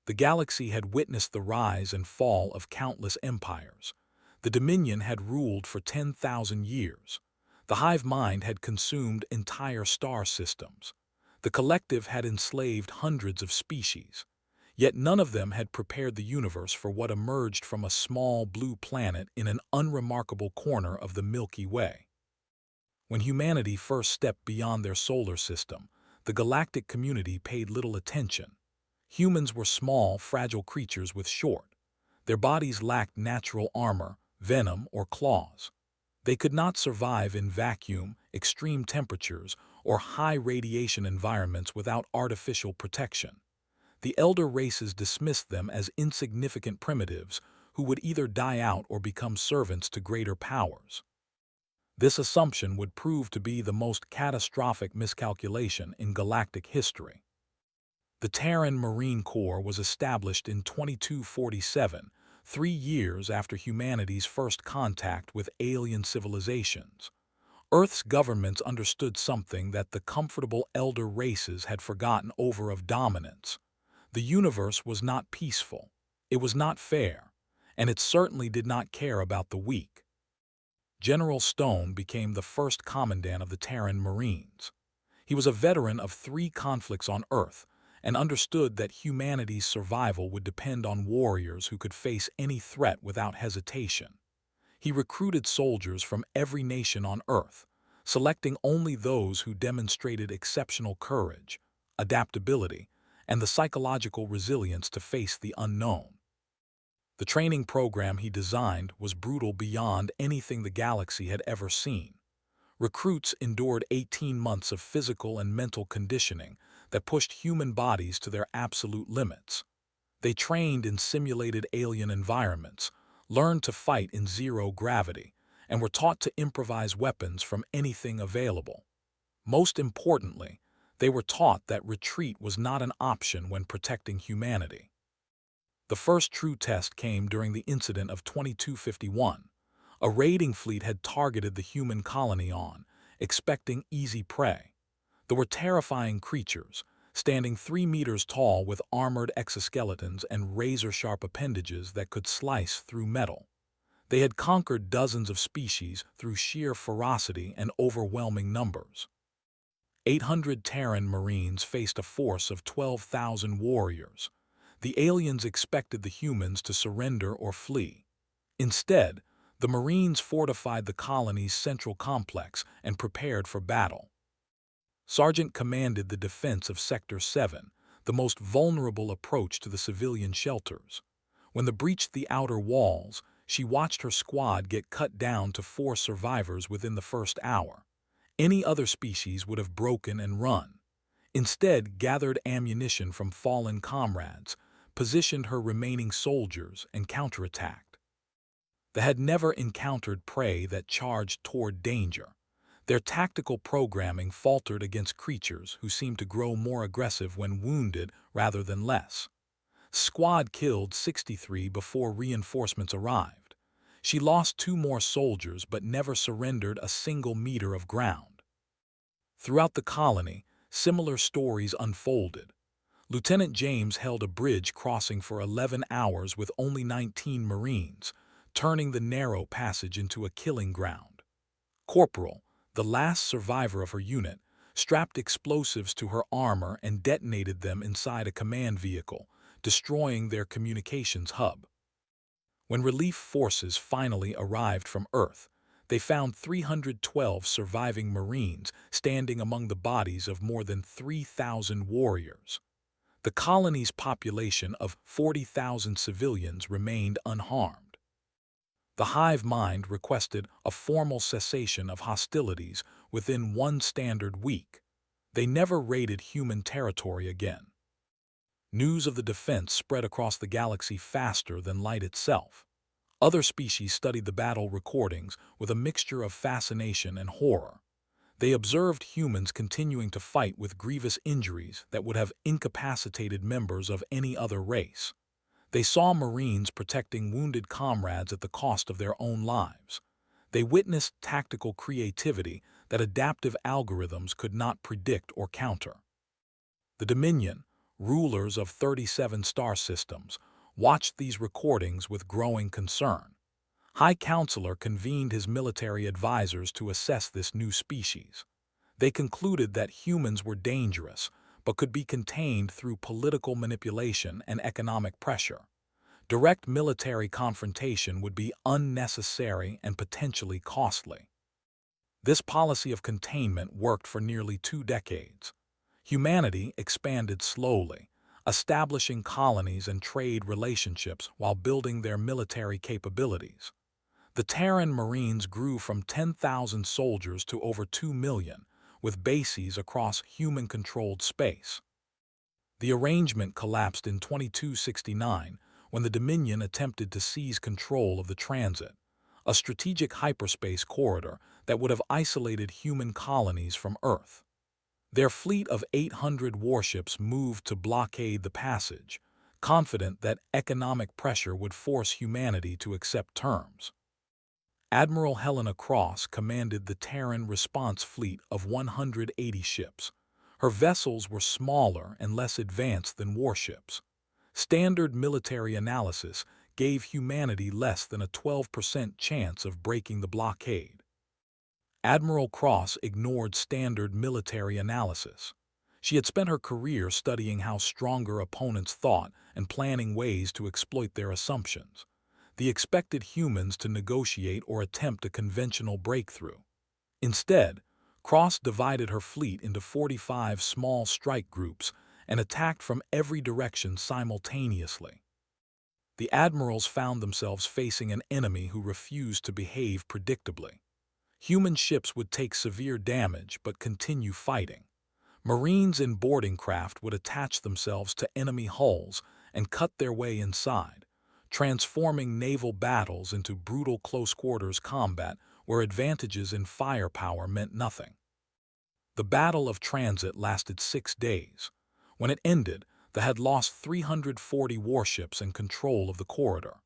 The galaxy had witnessed the rise and fall of countless empires. The Dominion had ruled for 10,000 years. The hive mind had consumed entire star systems. The collective had enslaved hundreds of species. Yet none of them had prepared the universe for what emerged from a small blue planet in an unremarkable corner of the Milky Way. When humanity first stepped beyond their solar system, the galactic community paid little attention. Humans were small, fragile creatures with short. Their bodies lacked natural armor, venom, or claws. They could not survive in vacuum, extreme temperatures, or high radiation environments without artificial protection. The elder races dismissed them as insignificant primitives who would either die out or become servants to greater powers. This assumption would prove to be the most catastrophic miscalculation in galactic history. The Terran Marine Corps was established in 2247, 3 years after humanity's first contact with alien civilizations. Earth's governments understood something that the comfortable elder races had forgotten of dominance. The universe was not peaceful, it was not fair, and it certainly did not care about the weak. General Stone became the first commandant of the Terran Marines. He was a veteran of 3 conflicts on Earth, and understood that humanity's survival would depend on warriors who could face any threat without hesitation. He recruited soldiers from every nation on Earth, selecting only those who demonstrated exceptional courage, adaptability, and the psychological resilience to face the unknown. The training program he designed was brutal beyond anything the galaxy had ever seen. Recruits endured 18 months of physical and mental conditioning that pushed human bodies to their absolute limits. They trained in simulated alien environments, learned to fight in zero gravity, and were taught to improvise weapons from anything available. Most importantly, they were taught that retreat was not an option when protecting humanity. The first true test came during the incident of 2251. A raiding fleet had targeted the human colony expecting easy prey. There were terrifying creatures, standing 3 meters tall with armored exoskeletons and razor-sharp appendages that could slice through metal. They had conquered dozens of species through sheer ferocity and overwhelming numbers. 800 Terran Marines faced a force of 12,000 warriors. The aliens expected the humans to surrender or flee. Instead, the Marines fortified the colony's central complex and prepared for battle. Sergeant commanded the defense of Sector 7, the most vulnerable approach to the civilian shelters. When they breached the outer walls, she watched her squad get cut down to 4 survivors within the first hour. Any other species would have broken and run. Instead, gathered ammunition from fallen comrades, positioned her remaining soldiers, and counterattacked. They had never encountered prey that charged toward danger. Their tactical programming faltered against creatures who seemed to grow more aggressive when wounded rather than less. Squad killed 63 before reinforcements arrived. She lost 2 more soldiers but never surrendered a single meter of ground. Throughout the colony, similar stories unfolded. Lieutenant James held a bridge crossing for 11 hours with only 19 Marines, turning the narrow passage into a killing ground. Corporal, the last survivor of her unit, strapped explosives to her armor and detonated them inside a command vehicle, destroying their communications hub. When relief forces finally arrived from Earth, they found 312 surviving Marines standing among the bodies of more than 3,000 warriors. The colony's population of 40,000 civilians remained unharmed. The hive mind requested a formal cessation of hostilities within 1 standard week. They never raided human territory again. News of the defense spread across the galaxy faster than light itself. Other species studied the battle recordings with a mixture of fascination and horror. They observed humans continuing to fight with grievous injuries that would have incapacitated members of any other race. They saw Marines protecting wounded comrades at the cost of their own lives. They witnessed tactical creativity that adaptive algorithms could not predict or counter. The Dominion, rulers of 37 star systems, watched these recordings with growing concern. High Counselor convened his military advisors to assess this new species. They concluded that humans were dangerous, but could be contained through political manipulation and economic pressure. Direct military confrontation would be unnecessary and potentially costly. This policy of containment worked for nearly 2 decades. Humanity expanded slowly, establishing colonies and trade relationships while building their military capabilities. The Terran Marines grew from 10,000 soldiers to over 2 million, with bases across human-controlled space. The arrangement collapsed in 2269 when the Dominion attempted to seize control of the transit, a strategic hyperspace corridor that would have isolated human colonies from Earth. Their fleet of 800 warships moved to blockade the passage, confident that economic pressure would force humanity to accept terms. Admiral Helena Cross commanded the Terran response fleet of 180 ships. Her vessels were smaller and less advanced than warships. Standard military analysis gave humanity less than a 12% chance of breaking the blockade. Admiral Cross ignored standard military analysis. She had spent her career studying how stronger opponents thought and planning ways to exploit their assumptions. They expected humans to negotiate or attempt a conventional breakthrough. Instead, Cross divided her fleet into 45 small strike groups and attacked from every direction simultaneously. The admirals found themselves facing an enemy who refused to behave predictably. Human ships would take severe damage but continue fighting. Marines in boarding craft would attach themselves to enemy hulls and cut their way inside, transforming naval battles into brutal close-quarters combat where advantages in firepower meant nothing. The Battle of Transit lasted 6 days. When it ended, they had lost 340 warships and control of the corridor.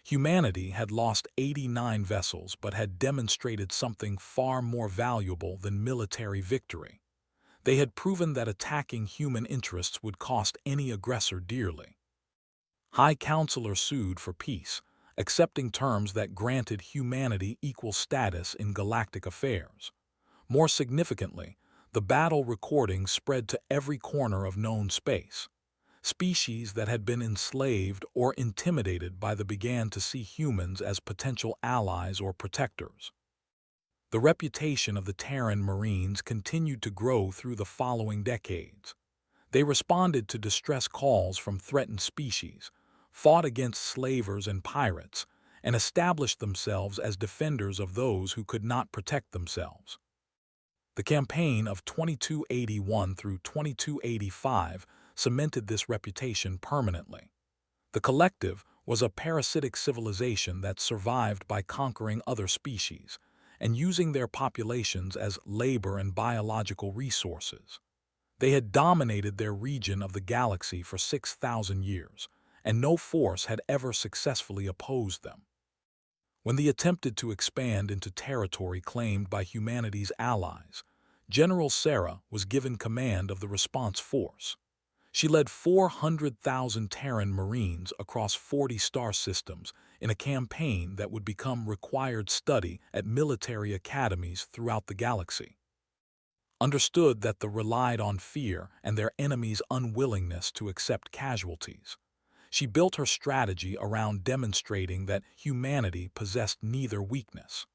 Humanity had lost 89 vessels but had demonstrated something far more valuable than military victory. They had proven that attacking human interests would cost any aggressor dearly. High Counselor sued for peace, accepting terms that granted humanity equal status in galactic affairs. More significantly, the battle recordings spread to every corner of known space. Species that had been enslaved or intimidated by them began to see humans as potential allies or protectors. The reputation of the Terran Marines continued to grow through the following decades. They responded to distress calls from threatened species, fought against slavers and pirates, and established themselves as defenders of those who could not protect themselves. The campaign of 2281 through 2285 cemented this reputation permanently. The Collective was a parasitic civilization that survived by conquering other species and using their populations as labor and biological resources. They had dominated their region of the galaxy for 6,000 years, and no force had ever successfully opposed them. When they attempted to expand into territory claimed by humanity's allies, General Sarah was given command of the response force. She led 400,000 Terran Marines across 40 star systems in a campaign that would become required study at military academies throughout the galaxy. Understood that they relied on fear and their enemies' unwillingness to accept casualties. She built her strategy around demonstrating that humanity possessed neither weakness.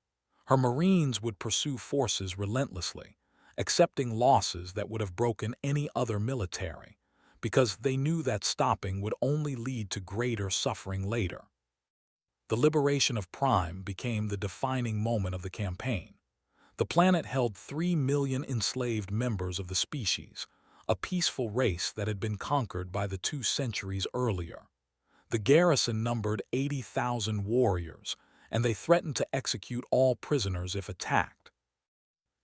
Her Marines would pursue forces relentlessly, accepting losses that would have broken any other military, because they knew that stopping would only lead to greater suffering later. The liberation of Prime became the defining moment of the campaign. The planet held 3 million enslaved members of the species, a peaceful race that had been conquered by the 2 centuries earlier. The garrison numbered 80,000 warriors, and they threatened to execute all prisoners if attacked.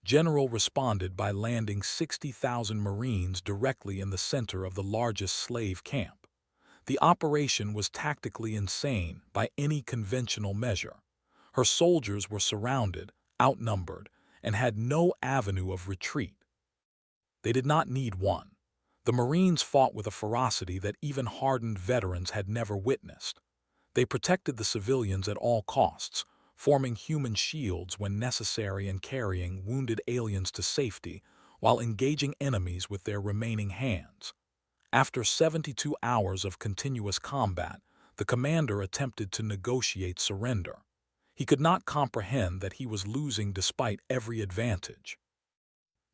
General responded by landing 60,000 Marines directly in the center of the largest slave camp. The operation was tactically insane by any conventional measure. Her soldiers were surrounded, outnumbered, and had no avenue of retreat. They did not need one. The Marines fought with a ferocity that even hardened veterans had never witnessed. They protected the civilians at all costs, forming human shields when necessary and carrying wounded aliens to safety while engaging enemies with their remaining hands. After 72 hours of continuous combat, the commander attempted to negotiate surrender. He could not comprehend that he was losing despite every advantage.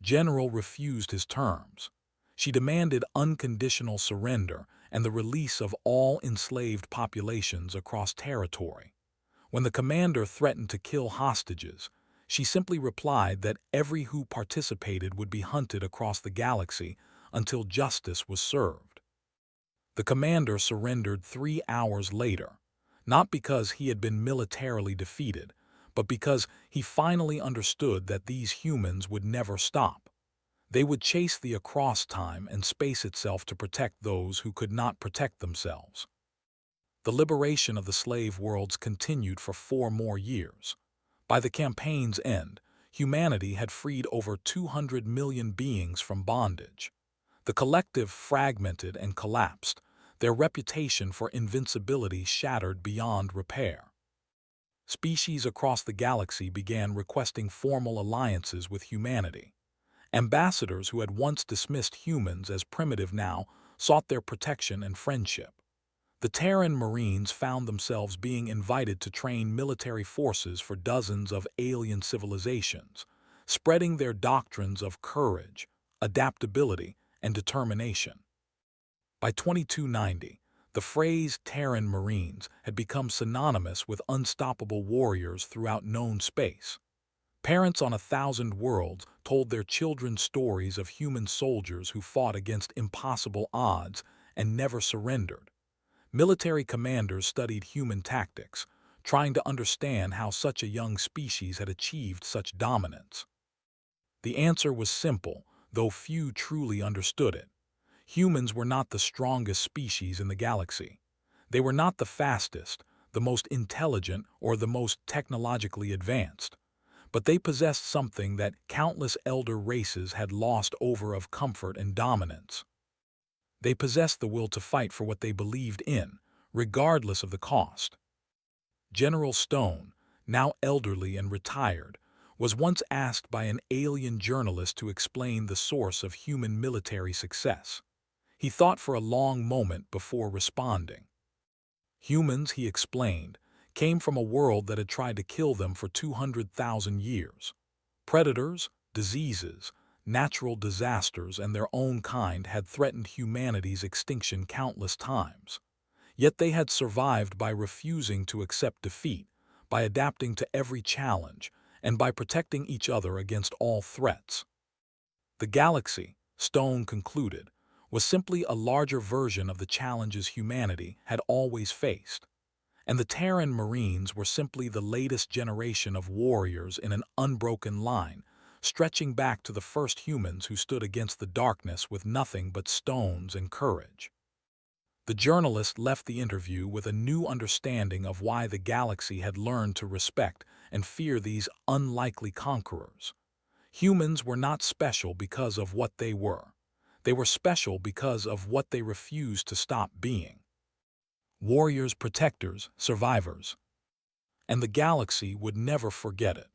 General refused his terms. She demanded unconditional surrender and the release of all enslaved populations across territory. When the commander threatened to kill hostages, she simply replied that every who participated would be hunted across the galaxy until justice was served. The commander surrendered 3 hours later, not because he had been militarily defeated, but because he finally understood that these humans would never stop. They would chase the across time and space itself to protect those who could not protect themselves. The liberation of the slave worlds continued for 4 more years. By the campaign's end, humanity had freed over 200 million beings from bondage. The collective fragmented and collapsed, their reputation for invincibility shattered beyond repair. Species across the galaxy began requesting formal alliances with humanity. Ambassadors who had once dismissed humans as primitive now sought their protection and friendship. The Terran Marines found themselves being invited to train military forces for dozens of alien civilizations, spreading their doctrines of courage, adaptability, and determination. By 2290, the phrase Terran Marines had become synonymous with unstoppable warriors throughout known space. Parents on 1,000 worlds told their children stories of human soldiers who fought against impossible odds and never surrendered. Military commanders studied human tactics, trying to understand how such a young species had achieved such dominance. The answer was simple, though few truly understood it. Humans were not the strongest species in the galaxy. They were not the fastest, the most intelligent, or the most technologically advanced. But they possessed something that countless elder races had lost over of comfort and dominance. They possessed the will to fight for what they believed in, regardless of the cost. General Stone, now elderly and retired, was once asked by an alien journalist to explain the source of human military success. He thought for a long moment before responding. Humans, he explained, came from a world that had tried to kill them for 200,000 years. Predators, diseases, natural disasters, and their own kind had threatened humanity's extinction countless times. Yet they had survived by refusing to accept defeat, by adapting to every challenge, and by protecting each other against all threats. The galaxy, Stone concluded, was simply a larger version of the challenges humanity had always faced. And the Terran Marines were simply the latest generation of warriors in an unbroken line, stretching back to the first humans who stood against the darkness with nothing but stones and courage. The journalist left the interview with a new understanding of why the galaxy had learned to respect and fear these unlikely conquerors. Humans were not special because of what they were. They were special because of what they refused to stop being. Warriors, protectors, survivors. And the galaxy would never forget it.